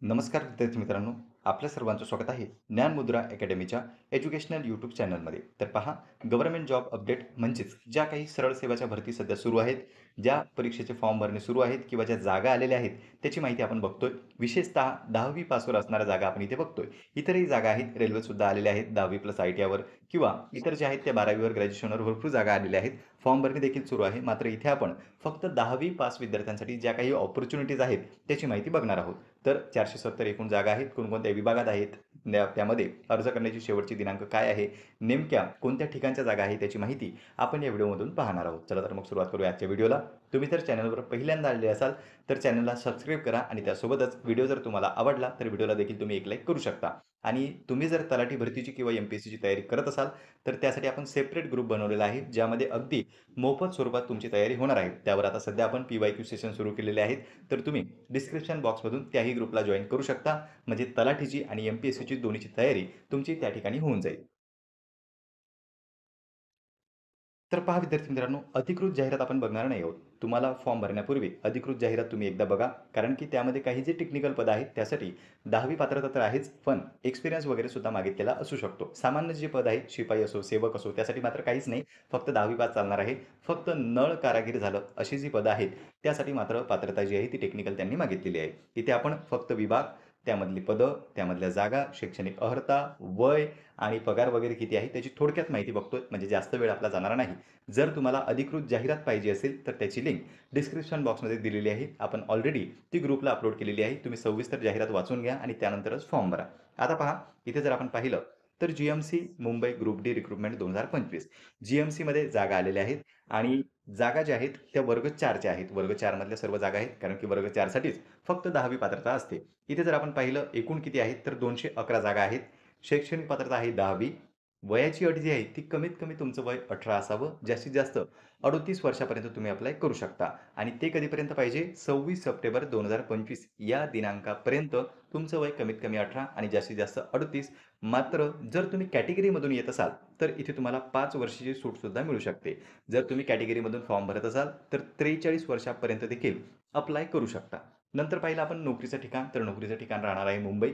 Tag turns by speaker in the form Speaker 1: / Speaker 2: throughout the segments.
Speaker 1: नमस्कार विद्यार्थी मित्रांनो, आपल्या सर्वांचं स्वागत आहे ज्ञानमुद्रा अकॅडमीच्या एज्युकेशनल यूट्यूब चॅनलमध्ये. तर पहा, गव्हर्नमेंट जॉब अपडेट म्हणजेच ज्या काही सरळ सेवाच्या भरती सध्या सुरू आहेत, ज्या परीक्षेचे फॉर्म भरणे सुरू आहेत किंवा ज्या जागा आलेल्या आहेत, त्याची माहिती आपण बघतोय. विशेषतः 10वी पासवर असणाऱ्या जागा आपण इथे बघतोय. इतरही जागा आहेत, रेल्वेसुद्धा आलेल्या आहेत 10वी प्लस ITIवर किंवा इतर ज्या आहेत त्या 12वीवर ग्रॅज्युएशनवर भरपूर जागा आलेल्या आहेत. फॉर्म भरणे देखील सुरू आहे. मात्र इथे आपण फक्त 10वी पास विद्यार्थ्यांसाठी ज्या काही अपॉर्च्युनिटीज आहेत, त्याची माहिती बघणार आहोत. तर 470 एकूण जागा आहेत. कोणकोणत्या विभागात आहेत, त्यामध्ये अर्ज करण्याची शेवटची दिनांक काय आहे, नेमक्या कोणत्या ठिकाणच्या जागा आहे, त्याची माहिती आपण या व्हिडिओमधून पाहणार आहोत. चला तर मग सुरुवात करूया आजच्या व्हिडिओला. तुम्ही जर चॅनलवर पहिल्यांदा आलेले असाल तर चॅनलला सबस्क्राईब करा आणि त्यासोबतच व्हिडिओ जर तुम्हाला आवडला तर व्हिडिओला देखील तुम्ही एक लाईक करू शकता. आणि तुम्ही जर तलाठी भरतीची किंवा MPSCची तयारी करत असाल तर त्यासाठी आपण सेपरेट ग्रुप बनवलेला आहे, ज्यामध्ये अगदी मोफत स्वरूपात तुमची तयारी होणार आहे. त्यावर आता सध्या आपण PYQ सेशन सुरू केलेले आहेत. तर तुम्ही डिस्क्रिप्शन बॉक्समधून त्याही ग्रुपला जॉईन करू शकता. म्हणजे तलाठीची आणि MPSCची दोन्हीची तयारी तुमची त्या ठिकाणी होऊन जाईल. तर पहा विद्यार्थी मित्रांनो, अधिकृत जाहिरात आपण बघणार नाही आहोत. तुम्हाला फॉर्म भरण्यापूर्वी अधिकृत जाहिरात तुम्ही एकदा बघा. कारण की त्यामध्ये काही जे टेक्निकल पद आहेत त्यासाठी 10वी पात्रता तर आहेच, पण एक्सपिरियन्स वगैरे सुद्धा मागितलेला असू शकतो. सामान्य जे पद आहे, शिपाई असो, सेवक असो, त्यासाठी मात्र काहीच नाही. फक्त 10वी पास चालणार आहे. फक्त नळ कारागीर झालं अशी जी पदं आहेत, त्यासाठी मात्र पात्रता जी आहे ती टेक्निकल त्यांनी मागितलेली आहे. इथे आपण फक्त विभाग, त्यामधली पदं, त्यामधल्या जागा, शैक्षणिक अर्हता, वय आणि पगार वगैरे किती आहे त्याची थोडक्यात माहिती बघतोय. म्हणजे जास्त वेळ आपला जाणार नाही. जर तुम्हाला अधिकृत जाहिरात पाहिजे असेल तर त्याची लिंक डिस्क्रिप्शन बॉक्समध्ये दिलेली आहे. आपण ऑलरेडी ती ग्रुपला अपलोड केलेली आहे. तुम्ही सविस्तर जाहिरात वाचून घ्या आणि त्यानंतरच फॉर्म भरा. आता पहा, इथे जर आपण पाहिलं तर GMC Mumbai group D recruitment 2025 GMCमध्ये जागा आलेल्या आहेत आणि जागा ज्या आहेत त्या वर्ग 4च्या आहेत. वर्ग 4 मधल्या सर्व जागा आहेत, कारण की वर्ग 4 साठीच फक्त 10वी पात्रता असते. इथे जर आपण पाहिलं एकूण किती आहेत तर 211 जागा आहेत. शैक्षणिक पात्रता आहे 10वी. वयाची अट जी आहे ती कमीत कमी तुमचं वय 18 असावं. जास्तीत जास्त 38 वर्षापर्यंत तुम्ही अप्लाय करू शकता आणि ते कधीपर्यंत पाहिजे? 26 सप्टेंबर 2025 या दिनांकापर्यंत तुमचं वय कमीत कमी 18 आणि जास्तीत जास्त 38. मात्र जर तुम्ही कॅटेगरीमधून येत असाल तर इथे तुम्हाला 5 वर्षाची सूटसुद्धा मिळू शकते. जर तुम्ही कॅटेगरीमधून फॉर्म भरत असाल तर 43 वर्षापर्यंत देखील अप्लाय करू शकता. नंतर पाहिलं आपण नोकरीचं ठिकाण, तर नोकरीचं ठिकाण राहणार आहे मुंबई.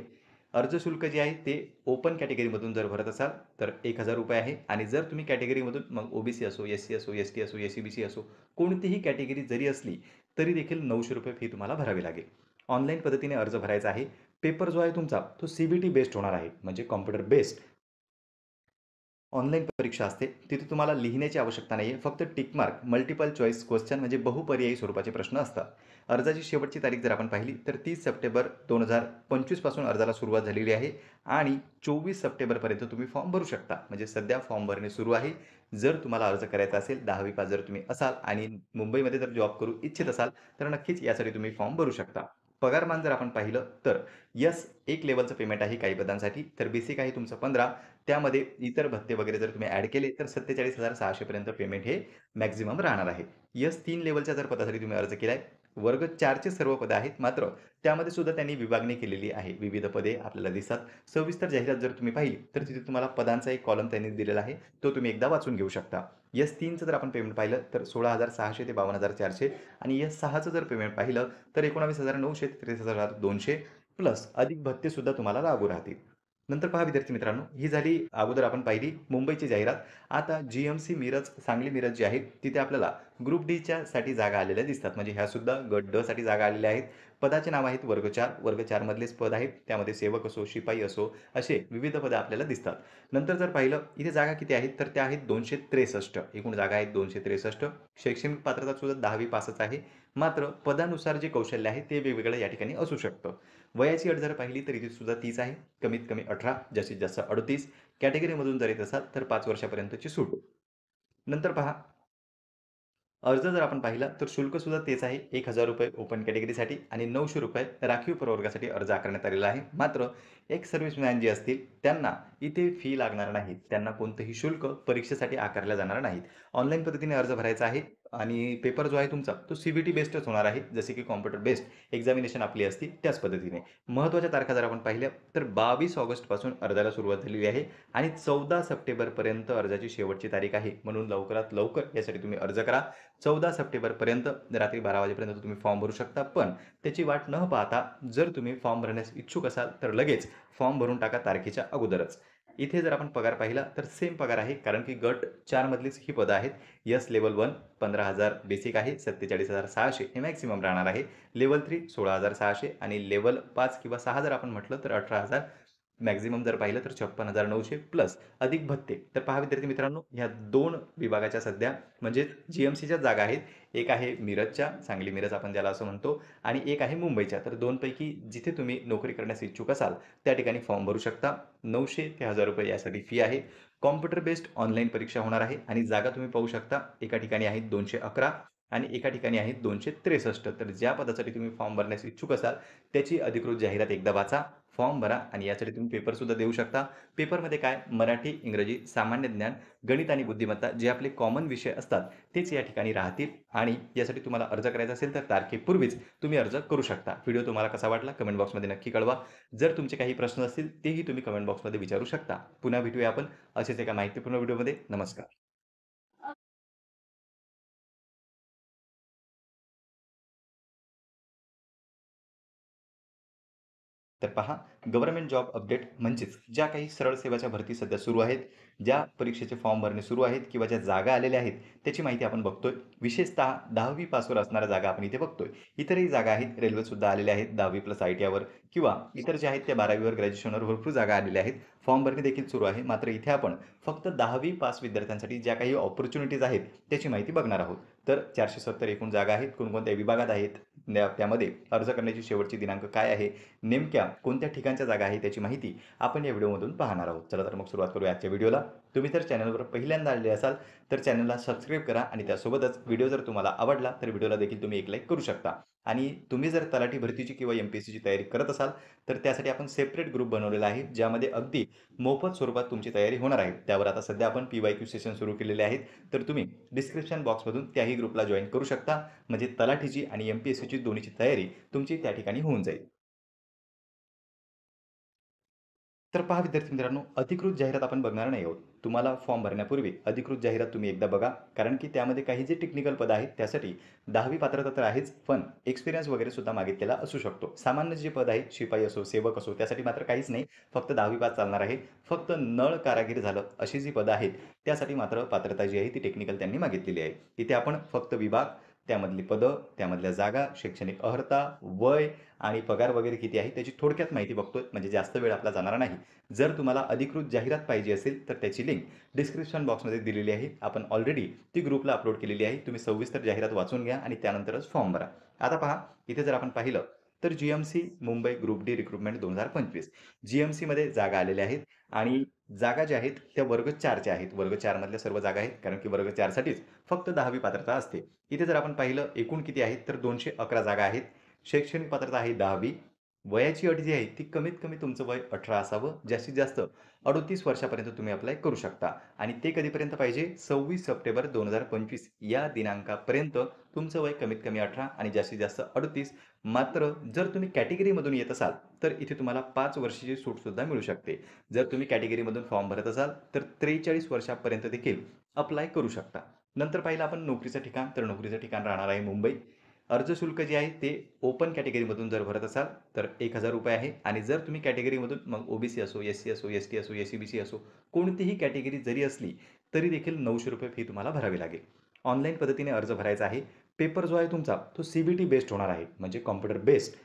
Speaker 1: अर्ज शुल्क जे आहे ते ओपन कॅटेगरीमधून जर भरत असाल तर ₹1000 आहे आणि जर तुम्ही कॅटेगरीमधून मग OBC असो, SC असो, ST असो, SC-BC असो, कोणतीही कॅटेगरी जरी असली तरी देखील ₹900 फी तुम्हाला भरावी लागेल. ऑनलाईन पद्धतीने अर्ज भरायचा आहे. पेपर जो आहे तुमचा तो CBT बेस्ड होणार आहे, म्हणजे कॉम्प्युटर बेस्ड ऑनलाईन परीक्षा असते. तिथे तुम्हाला लिहिण्याची आवश्यकता नाहीये. फक्त tick mark, multiple choice question म्हणजे बहुपर्यायी स्वरूपाचे प्रश्न असतात. अर्जाची शेवटची तारीख जर आपण पाहिली तर 30 सप्टेंबर 2025 पासून अर्जाला सुरुवात झालेली आहे आणि 24 सप्टेंबरपर्यंत तुम्ही फॉर्म भरू शकता. म्हणजे सध्या फॉर्म भरणे सुरू आहे. जर तुम्हाला अर्ज करायचा असेल, 10वी पास जर तुम्ही असाल आणि मुंबईमध्ये जर जॉब करू इच्छित असाल, तर नक्कीच यासाठी तुम्ही फॉर्म भरू शकता. पगारमान जर आपण पाहिलं तर एक लेव्हलचं पेमेंट आहे काही पदांसाठी, तर बेसिक आहे तुमचं 15. त्यामध्ये इतर भत्ते वगैरे जर तुम्ही ॲड केले तर 47,600 पर्यंत पेमेंट हे मॅक्सिमम राहणार आहे. S3 लेव्हलच्या जर पदासाठी तुम्ही अर्ज केलाय, वर्ग 4चे सर्व पदं आहेत. मात्र त्यामध्ये सुद्धा त्यांनी विभागणी केलेली आहे. विविध पदे आपल्याला दिसतात. सविस्तर जाहिरात जर तुम्ही पाहिली तर तिथे तुम्हाला पदांचा एक कॉलम त्यांनी दिलेला आहे. तो तुम्ही एकदा वाचून घेऊ शकता. S3चं जर आपण पेमेंट पाहिलं तर 16,600 ते 52,400 आणि S6चं जर पेमेंट पाहिलं तर 19,900 ते 23,200 प्लस अधिक भत्ते सुद्धा तुम्हाला लागू राहतील. नंतर पहा विद्यार्थी मित्रांनो, ही झाली अगोदर आपण पाहिली मुंबईची जाहिरात. आता GMC मिरज, सांगली मिरज जी आहे, तिथे आपल्याला ग्रुप डीच्या साठी जागा आलेल्या दिसतात. म्हणजे ह्या सुद्धा गट ड साठी जागा आलेल्या आहेत. पदाचे नाव आहेत वर्ग 4. वर्ग 4 मधलेच पद आहेत. त्यामध्ये सेवक असो, शिपाई असो, असे विविध पदं आपल्याला दिसतात. नंतर जर पाहिलं इथे जागा किती आहेत, तर त्या आहेत 263. एकूण जागा आहेत 263. शैक्षणिक पात्रता सुद्धा 10वी पासच आहे. मात्र पदानुसार जे कौशल्य आहे ते वेगवेगळं या ठिकाणी असू शकतं. वयाची अट जर पाहिली तर इथे सुद्धा तीच आहे. कमीत कमी 18, जास्तीत जास्त 38. कॅटेगरीमधून जर येत असाल तर 5 वर्षापर्यंतची सूट. नंतर पहा, अर्ज जर आपण पाहिला तर शुल्क सुद्धा तेच आहे. ₹1000 ओपन कॅटेगरीसाठी आणि ₹900 राखीव प्रवर्गासाठी अर्ज आकारण्यात आलेला आहे. मात्र एक्स सर्व्हिसमॅन जे असतील त्यांना इथे फी लागणार नाही. त्यांना कोणतंही शुल्क परीक्षेसाठी आकारल्या जाणार नाहीत. ऑनलाईन पद्धतीने अर्ज भरायचा आहे. आणि पेपर जो आहे तुमचा तो सी-बी-टी बेस्डच होणार आहे. जसे की कॉम्प्युटर बेस्ड एक्झामिनेशन आपली असते त्याच पद्धतीने. महत्त्वाच्या तारखा जर आपण पाहिल्या तर 22 ऑगस्टपासून अर्जाला सुरुवात झालेली आहे आणि 14 सप्टेंबरपर्यंत अर्जाची शेवटची तारीख आहे. म्हणून लवकरात लवकर यासाठी तुम्ही अर्ज करा. 14 सप्टेंबरपर्यंत रात्री 12 वाजेपर्यंत तुम्ही फॉर्म भरू शकता. पण त्याची वाट न पाहता जर तुम्ही फॉर्म भरण्यास इच्छुक असाल तर लगेच फॉर्म भरून टाका तारखेच्या अगोदरच. इथे जर आपण पगार पाहिला तर सेम पगार आहे कारण की गट 4 मधलीच ही पदं आहेत. येस लेव्हल 1 15,000 बेसिक आहे. 47,600 हे मॅक्सिमम राहणार आहे. लेव्हल 3 16,600 आणि लेव्हल 5 किंवा 6 जर आपण म्हटलं तर 18,000 मॅक्सिमम जर पाहिलं तर 56,900 प्लस अधिक भत्ते. तर पहा विद्यार्थी मित्रांनो, ह्या 2 विभागाच्या सध्या म्हणजे जी-एम-सीच्या जागा आहेत. एक आहे मिरजच्या, सांगली मिरज आपण ज्याला असं म्हणतो आणि एक आहे मुंबईच्या. तर 2 पैकी जिथे तुम्ही नोकरी करण्यास इच्छुक असाल, त्या ठिकाणी फॉर्म भरू शकता. 900 ते ₹1,000 यासाठी फी आहे. कॉम्प्युटर बेस्ड ऑनलाईन परीक्षा होणार आहे आणि जागा तुम्ही पाहू शकता. एका ठिकाणी आहेत 211 आणि एका ठिकाणी आहेत 263. तर ज्या पदासाठी तुम्ही फॉर्म भरण्यास इच्छुक असाल, त्याची अधिकृत जाहिरात एकदा वाचा, फॉर्म भरा आणि यासाठी तुम्ही पेपरसुद्धा देऊ शकता. पेपरमध्ये काय मराठी, इंग्रजी, सामान्य ज्ञान, गणित आणि बुद्धिमत्ता जे आपले कॉमन विषय असतात, तेच या ठिकाणी राहतील आणि यासाठी तुम्हाला अर्ज करायचा असेल तर तारखेपूर्वीच तुम्ही अर्ज करू शकता. व्हिडिओ तुम्हाला कसा वाटला कमेंट बॉक्समध्ये नक्की कळवा. जर तुमचे काही प्रश्न असतील तेही तुम्ही कमेंट बॉक्समध्ये विचारू शकता. पुन्हा भेटूया आपण असेच एका माहितीपूर्ण व्हिडिओमध्ये. नमस्कार. तर पहा, गव्हर्नमेंट जॉब अपडेट म्हणजेच ज्या काही सरळ सेवाच्या भरती सध्या सुरू आहेत, ज्या परीक्षेचे फॉर्म भरणे सुरू आहेत किंवा ज्या जागा आलेल्या आहेत, त्याची माहिती आपण बघतोय. विशेषतः 10वी पासवर असणाऱ्या जागा आपण इथे बघतोय. इतरही जागा आहेत, रेल्वेसुद्धा आलेल्या आहेत 10वी प्लस आय-टी-आयवर किंवा इतर ज्या आहेत त्या 12वीवर ग्रॅज्युएशनवर भरपूर जागा आलेल्या आहेत. फॉर्म भरणे देखील सुरू आहे. मात्र इथे आपण फक्त 10वी पास विद्यार्थ्यांसाठी ज्या काही अपॉर्च्युनिटीज आहेत, त्याची माहिती बघणार आहोत. तर 470 एकूण जागा आहेत. कोणकोणत्या विभागात आहेत, त्यामध्ये अर्ज करण्याची शेवटची दिनांक काय आहे, नेमक्या कोणत्या ठिकाणच्या जागा आहे त्याची माहिती आपण या व्हिडिओमधून पाहणार आहोत. चला तर मग सुरुवात करूया आजच्या व्हिडिओला. तुम्ही जर चॅनलवर पहिल्यांदा आलेले असाल तर चॅनलला सबस्क्राईब करा आणि त्यासोबतच व्हिडिओ जर तुम्हाला आवडला तर व्हिडिओला देखील तुम्ही एक लाईक करू शकता. आणि तुम्ही जर तलाठी भरतीची किंवा एम-पी-एस-सीची तयारी करत असाल तर त्यासाठी आपण सेपरेट ग्रुप बनवलेला आहे, ज्यामध्ये अगदी मोफत स्वरूपात तुमची तयारी होणार आहे. त्यावर आता सध्या आपण पी-वाय-क्यू सेशन सुरू केलेले आहेत. तर तुम्ही डिस्क्रिप्शन बॉक्समधून त्याही ग्रुपला जॉइन करू शकता. म्हणजे तलाठीची आणि एम-पी-एस-सीची दोन्हीची तयारी तुमची त्या ठिकाणी होऊन जाईल. तर पहा विद्यार्थी मित्रांनो, अधिकृत जाहिरात आपण बघणार नाही आहोत. तुम्हाला फॉर्म भरण्यापूर्वी अधिकृत जाहिरात तुम्ही एकदा बघा. कारण की त्यामध्ये काही जे टेक्निकल पदं आहेत त्यासाठी 10वी पात्रता तर आहेच, पण एक्सपिरियन्स वगैरे सुद्धा मागितलेला असू शकतो. सामान्य जे पद आहेत, शिपाई असो, सेवक असो, त्यासाठी मात्र काहीच नाही. फक्त 10वी पास चालणार आहे. फक्त नळ कारागीर झालं, अशी जी पदं आहेत, त्यासाठी मात्र पात्रता जी आहे ती टेक्निकल त्यांनी मागितलेली आहे. इथे आपण फक्त विभाग, त्यामधली पदं, त्यामधल्या जागा, शैक्षणिक अर्हता, वय आणि पगार वगैरे किती आहे त्याची थोडक्यात माहिती बघतोय. म्हणजे जास्त वेळ आपला जाणार नाही. जर तुम्हाला अधिकृत जाहिरात पाहिजे असेल तर त्याची लिंक डिस्क्रिप्शन बॉक्समध्ये दिलेली आहे. आपण ऑलरेडी ती ग्रुपला अपलोड केलेली आहे. तुम्ही सविस्तर जाहिरात वाचून घ्या आणि त्यानंतरच फॉर्म भरा. आता पहा, इथे जर आपण पाहिलं तर जी-एम-सी मुंबई ग्रुप डी रिक्रुटमेंट 2025 जी-एम-सीमध्ये जागा आलेल्या आहेत आणि जागा ज्या आहेत त्या वर्ग 4च्या आहेत. वर्ग 4 मधल्या सर्व जागा आहेत कारण की वर्ग 4 साठीच फक्त 10वी पात्रता असते. इथे जर आपण पाहिलं एकूण किती आहेत तर 211 जागा आहेत. शैक्षणिक पात्रता आहे 10वी. वयाची अट जी आहे ती कमीत कमी तुमचं वय 18 असावं. जास्तीत जास्त 38 वर्षापर्यंत तुम्ही अप्लाय करू शकता आणि ते कधीपर्यंत पाहिजे 26 सप्टेंबर 2025 या दिनांकापर्यंत तुमचं वय कमीत कमी 18 आणि जास्तीत जास्त 38. मात्र जर तुम्ही कॅटेगरीमधून येत असाल तर इथे तुम्हाला 5 वर्षाची सूटसुद्धा मिळू शकते. जर तुम्ही कॅटेगरीमधून फॉर्म भरत असाल तर 43 वर्षापर्यंत देखील अप्लाय करू शकता. नंतर पाहिलं आपण नोकरीचं ठिकाण, तर नोकरीचं ठिकाण राहणार आहे मुंबई. अर्ज शुल्क जे आहे ते ओपन कॅटेगरीमधून जर भरत असाल तर ₹1,000 आहे आणि जर तुम्ही कॅटेगरीमधून मग ओ-बी-सी असो, एस-सी असो, एस-टी असो, एस-सी-बी-सी असो, कोणतीही कॅटेगरी जरी असली तरी देखील ₹900 फी तुम्हाला भरावी लागेल. ऑनलाईन पद्धतीने अर्ज भरायचा आहे. पेपर जो आहे तुमचा तो सी-बी-टी बेस्ड होणार आहे. म्हणजे कॉम्प्युटर बेस्ड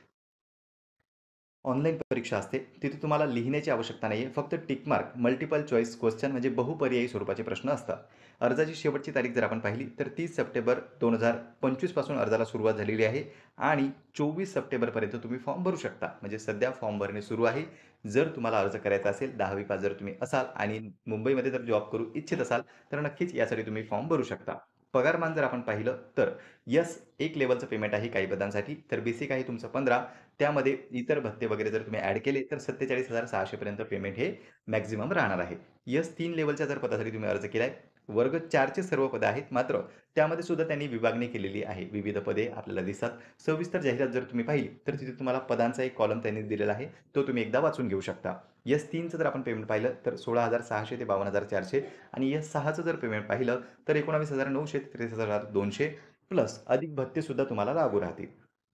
Speaker 1: ऑनलाईन परीक्षा असते. तिथे तुम्हाला लिहिण्याची आवश्यकता नाहीये. फक्त tick mark, multiple choice question म्हणजे बहुपर्यायी स्वरूपाचे प्रश्न असतात. अर्जाची शेवटची तारीख जर आपण पाहिली तर 30 सप्टेंबर 2025 पासून अर्जाला सुरुवात झालेली आहे आणि 24 सप्टेंबरपर्यंत तुम्ही फॉर्म भरू शकता. म्हणजे सध्या फॉर्म भरणे सुरू आहे. जर तुम्हाला अर्ज करायचा असेल, 10वी पास जर तुम्ही असाल आणि मुंबईमध्ये जर जॉब करू इच्छित असाल, तर नक्कीच यासाठी तुम्ही फॉर्म भरू शकता. पगारमान जर आपण पाहिलं तर यस, एक लेव्हलचं पेमेंट आहे काही पदांसाठी, तर बेसिक आहे तुमचं 15. त्यामध्ये इतर भत्ते वगैरे जर तुम्ही ॲड केले, तर 47,600 पर्यंत पेमेंट हे मॅक्सिमम राहणार आहे. यस 3 लेव्हलच्या जर पदासाठी तुम्ही अर्ज केलाय, वर्ग 4 चे सर्व पदं आहेत. मात्र त्यामध्ये सुद्धा त्यांनी विभागणी केलेली आहे. विविध पदे आपल्याला दिसतात. सविस्तर जाहिरात जर तुम्ही पाहिली, तर तिथे तुम्हाला पदांचा एक कॉलम त्यांनी दिलेला आहे. तो तुम्ही एकदा वाचून घेऊ शकता. यस 3चं जर आपण पेमेंट पाहिलं, तर 16,600 ते 52,400 आणि यस 6चं जर पेमेंट पाहिलं, तर 19,900 ते 23,200 प्लस अधिक भत्ते सुद्धा तुम्हाला लागू राहतील.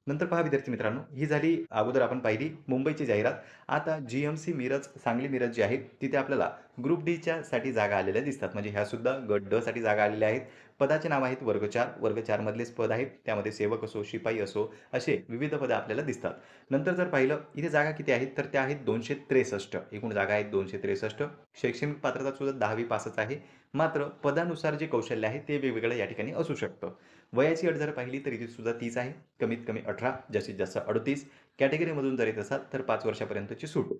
Speaker 1: नंतर पहा विद्यार्थी मित्रांनो, ही झाली अगोदर आपण पाहिली मुंबईची जाहिरात. आता जी-एम-सी मिरज, सांगली मिरज जी आहे, तिथे आपल्याला ग्रुप डीच्या साठी जागा आलेल्या दिसतात. म्हणजे ह्या सुद्धा गट ड साठी जागा आलेल्या आहेत. पदाचे नाव आहेत वर्ग 4. वर्ग 4 मधलेच पद आहेत. त्यामध्ये सेवक असो, शिपाई असो, असे विविध पदं आपल्याला दिसतात. नंतर जर पाहिलं, इथे जागा किती आहेत? तर त्या आहेत 263. एकूण जागा आहेत 263. शैक्षणिक पात्रता सुद्धा 10वी पासच आहे. मात्र पदानुसार जे कौशल्य आहे, ते वेगवेगळं या ठिकाणी असू शकतं. वयाची अट जर पाहिली, तर इथे सुद्धा तीच आहे. कमीत कमी 18, जास्तीत जास्त 38. कॅटेगरीमधून जर येत असाल, तर 5 वर्षापर्यंतची सूट.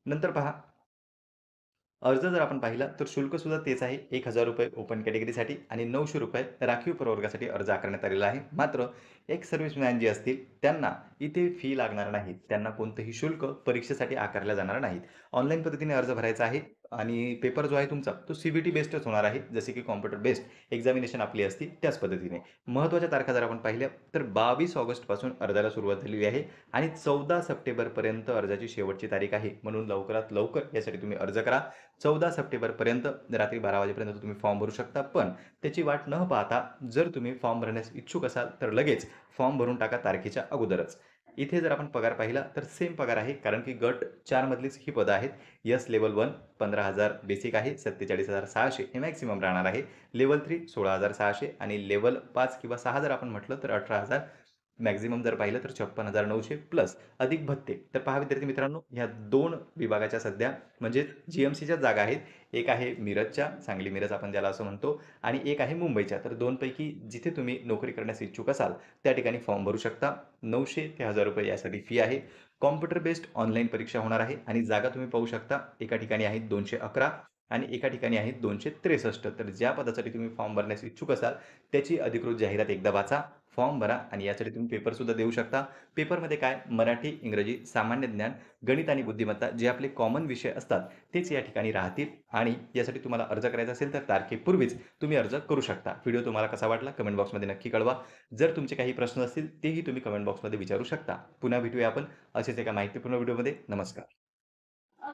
Speaker 1: नंतर पहा, अर्ज जर आपण पाहिला, तर शुल्क सुद्धा तेच आहे. ₹1,000 ओपन कॅटेगरीसाठी आणि ₹900 राखीव प्रवर्गासाठी अर्ज आकारण्यात आलेला आहे. मात्र एक सर्व्हिसमॅन जे असतील, त्यांना इथे फी लागणार नाही. त्यांना कोणतंही शुल्क परीक्षेसाठी आकारल्या जाणार नाहीत. ऑनलाईन पद्धतीने अर्ज भरायचा आहे आणि पेपर जो आहे तुमचा, तो सी बेस्डच होणार आहे. जसे की कॉम्प्युटर बेस्ड एक्झामिनेशन आपली असती त्याच पद्धतीने. महत्त्वाच्या तारखा जर आपण पाहिल्या, तर 22 ऑगस्टपासून अर्जाला सुरुवात झालेली आहे आणि 14 सप्टेंबरपर्यंत अर्जाची शेवटची तारीख आहे. म्हणून लवकरात लवकर यासाठी तुम्ही अर्ज करा. 14 सप्टेंबरपर्यंत रात्री 12 वाजेपर्यंत तुम्ही फॉर्म भरू शकता. पण त्याची वाट न पाहता जर तुम्ही फॉर्म भरण्यास इच्छुक असाल, तर लगेच फॉर्म भरून टाका तारखेच्या अगोदरच. इथे जर आपण पगार पाहिला, तर सेम पगार आहे. कारण की गट 4 मधलीच ही पदं आहेत. येस लेव्हल 1 15,000 बेसिक आहे. 47,600 हे मॅक्सिमम राहणार आहे. लेव्हल 3 16,600 आणि लेव्हल 5 किंवा 6 जर आपण म्हटलं, तर 18,000 मॅक्सिमम जर पाहिलं तर 56,900 प्लस अधिक भत्ते. तर पहा विद्यार्थी मित्रांनो, ह्या 2 विभागाच्या सध्या म्हणजे जी-एम-सीच्या जागा आहेत. एक आहे मिरजच्या, सांगली मिरज आपण ज्याला असं म्हणतो आणि एक आहे मुंबईच्या. तर 2 पैकी जिथे तुम्ही नोकरी करण्यास इच्छुक असाल, त्या ठिकाणी फॉर्म भरू शकता. 900 ते ₹1,000 यासाठी फी आहे. कॉम्प्युटर बेस्ड ऑनलाईन परीक्षा होणार आहे आणि जागा तुम्ही पाहू शकता. एका ठिकाणी आहेत 211 आणि एका ठिकाणी आहेत 263. तर ज्या पदासाठी तुम्ही फॉर्म भरण्यास इच्छुक असाल, त्याची अधिकृत जाहिरात एकदा वाचा. फॉर्म भरा आणि यासाठी तुम्ही पेपरसुद्धा देऊ शकता. पेपरमध्ये काय मराठी, इंग्रजी, सामान्य ज्ञान, गणित आणि बुद्धिमत्ता जे आपले कॉमन विषय असतात तेच या ठिकाणी राहतील आणि यासाठी तुम्हाला अर्ज करायचा असेल तर तारखेपूर्वीच तुम्ही अर्ज करू शकता. व्हिडिओ तुम्हाला कसा वाटला कमेंट बॉक्समध्ये नक्की कळवा. जर तुमचे काही प्रश्न असतील तेही तुम्ही कमेंट बॉक्समध्ये विचारू शकता. पुन्हा भेटूया आपण असेच एका माहितीपूर्ण व्हिडिओमध्ये. नमस्कार.